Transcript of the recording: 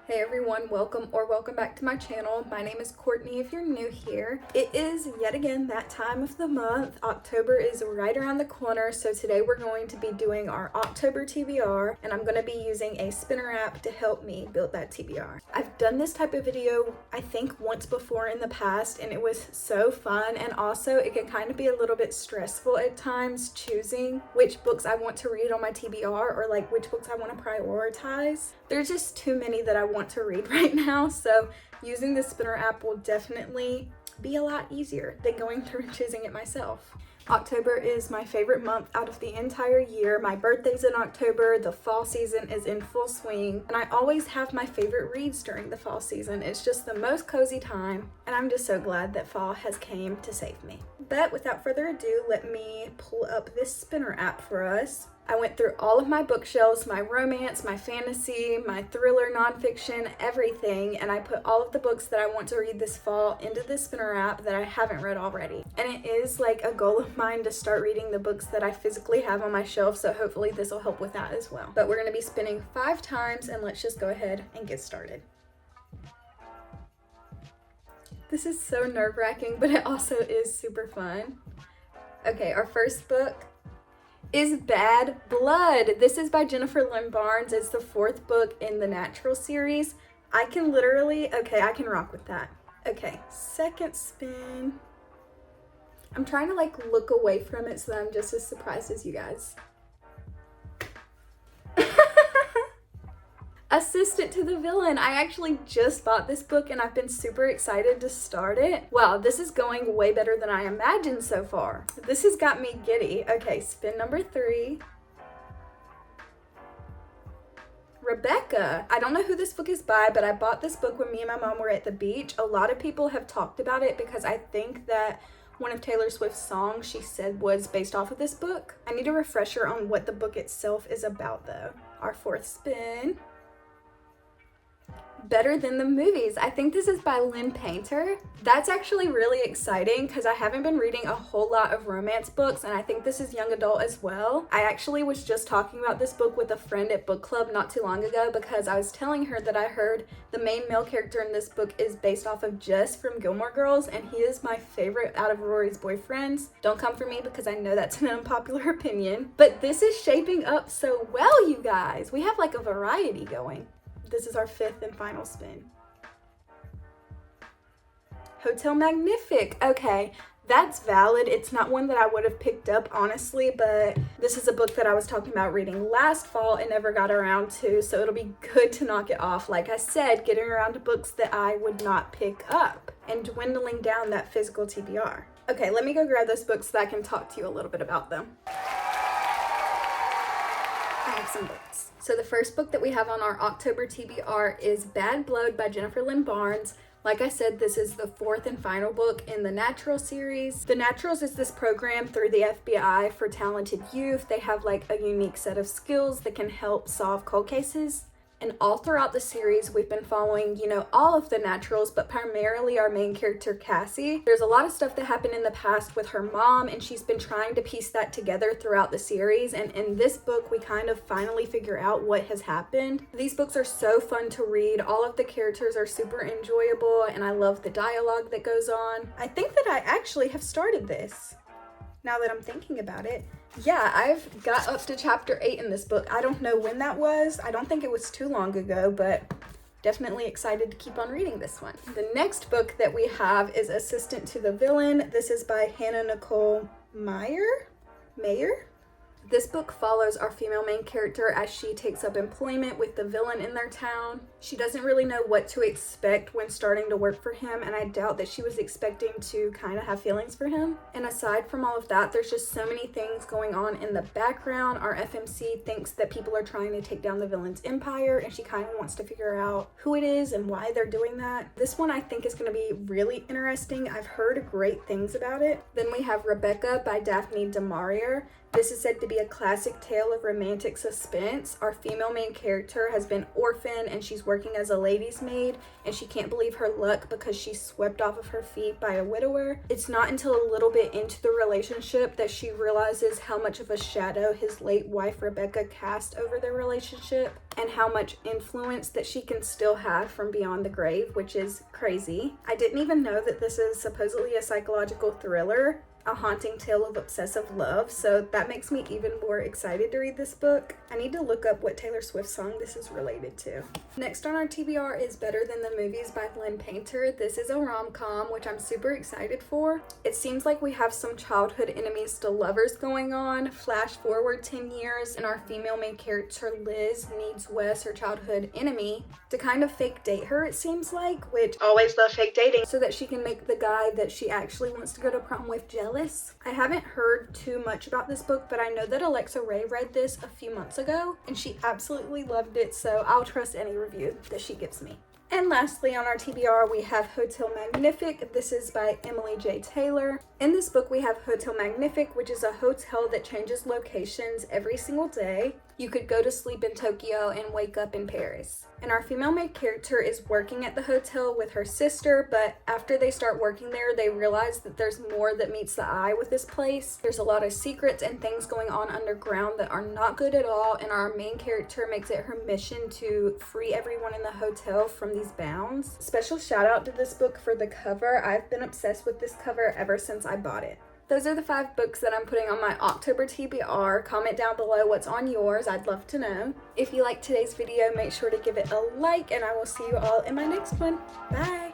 Hey everyone, welcome back to my channel. My name is Courtney if you're new here. It is yet again that time of the month. October is right around the corner, so today we're going to be doing our October TBR, and I'm going to be using a spinner app to help me build that TBR. I've done this type of video I think once before in the past, and it was so fun, and also it can kind of be a little bit stressful at times choosing which books I want to read on my TBR or like which books I want to prioritize. There's just too many that I want to read right now, so using the spinner app will definitely be a lot easier than going through and choosing it myself. October is my favorite month out of the entire year. My birthday's in October, the fall season is in full swing, and I always have my favorite reads during the fall season. It's just the most cozy time, and I'm just so glad that fall has came to save me. But without further ado, let me pull up this spinner app for us. I went through all of my bookshelves, my romance, my fantasy, my thriller, nonfiction, everything, and I put all of the books that I want to read this fall into the spinner app that I haven't read already. And it is like a goal of mine to start reading the books that I physically have on my shelf, so hopefully this will help with that as well. But we're going to be spinning 5 times, and let's just go ahead and get started. This is so nerve-wracking, but it also is super fun. Okay, our first book is Bad Blood. This is by Jennifer Lynn Barnes. It's the 4th book in the Natural series. I can rock with that. Okay, second spin. I'm trying to like look away from it so that I'm just as surprised as you guys. Assistant to the Villain. I actually just bought this book and I've been super excited to start it. Wow, this is going way better than I imagined so far. This has got me giddy. Okay, spin number 3. Rebecca. I don't know who this book is by, but I bought this book when me and my mom were at the beach. A lot of people have talked about it because I think that one of Taylor Swift's songs she said was based off of this book. I need a refresher on what the book itself is about though. Our 4th spin. Better Than the Movies. I think this is by Lynn Painter. That's actually really exciting because I haven't been reading a whole lot of romance books, and I think this is young adult as well. I actually was just talking about this book with a friend at book club not too long ago because I was telling her that I heard the main male character in this book is based off of Jess from Gilmore Girls, and he is my favorite out of Rory's boyfriends. Don't come for me because I know that's an unpopular opinion, but this is shaping up so well, you guys. We have like a variety going. This is our 5th and final spin. Hotel Magnific. Okay, that's valid. It's not one that I would have picked up, honestly, but this is a book that I was talking about reading last fall and never got around to, so it'll be good to knock it off. Like I said, getting around to books that I would not pick up and dwindling down that physical TBR. Okay, let me go grab those books so that I can talk to you a little bit about them. I have some books. So the first book that we have on our October TBR is Bad Blood by Jennifer Lynn Barnes. Like I said, this is the 4th and final book in the Natural series. The Naturals is this program through the FBI for talented youth. They have like a unique set of skills that can help solve cold cases. And all throughout the series, we've been following, all of the Naturals, but primarily our main character, Cassie. There's a lot of stuff that happened in the past with her mom, and she's been trying to piece that together throughout the series. And in this book, we kind of finally figure out what has happened. These books are so fun to read. All of the characters are super enjoyable, and I love the dialogue that goes on. I think that I actually have started this, now that I'm thinking about it. Yeah, I've got up to chapter 8 in this book. I don't know when that was. I don't think it was too long ago, but definitely excited to keep on reading this one. The next book that we have is Assistant to the Villain. This is by Hannah Nicole Mayer. This book follows our female main character as she takes up employment with the villain in their town. She doesn't really know what to expect when starting to work for him, and I doubt that she was expecting to kind of have feelings for him. And aside from all of that, there's just so many things going on in the background. Our FMC thinks that people are trying to take down the villain's empire, and she kind of wants to figure out who it is and why they're doing that. This one I think is going to be really interesting. I've heard great things about it. Then we have Rebecca by Daphne du Maurier. This is said to be a classic tale of romantic suspense. Our female main character has been orphaned and she's working as a lady's maid, and she can't believe her luck because she's swept off of her feet by a widower. It's not until a little bit into the relationship that she realizes how much of a shadow his late wife Rebecca cast over their relationship, and how much influence that she can still have from beyond the grave, which is crazy. I didn't even know that this is supposedly a psychological thriller, a haunting tale of obsessive love, so that makes me even more excited to read this book. I need to look up what Taylor Swift song this is related to. Next on our TBR is Better Than the Movies by Lynn Painter. This is a rom-com, which I'm super excited for. It seems like we have some childhood enemies to lovers going on. Flash forward 10 years, and our female main character Liz needs Wes, her childhood enemy, to kind of fake date her, it seems like, which always love fake dating, so that she can make the guy that she actually wants to go to prom with jealous. I haven't heard too much about this book, but I know that Alexa Ray read this a few months ago and she absolutely loved it, so I'll trust any review that she gives me. And lastly, on our TBR, we have Hotel Magnific. This is by Emily J. Taylor. In this book, we have Hotel Magnific, which is a hotel that changes locations every single day. You could go to sleep in Tokyo and wake up in Paris. And our female main character is working at the hotel with her sister, but after they start working there, they realize that there's more that meets the eye with this place. There's a lot of secrets and things going on underground that are not good at all, and our main character makes it her mission to free everyone in the hotel from these bounds. Special shout out to this book for the cover. I've been obsessed with this cover ever since I bought it. Those are the 5 books that I'm putting on my October TBR. Comment down below what's on yours. I'd love to know. If you liked today's video, make sure to give it a like, and I will see you all in my next one. Bye!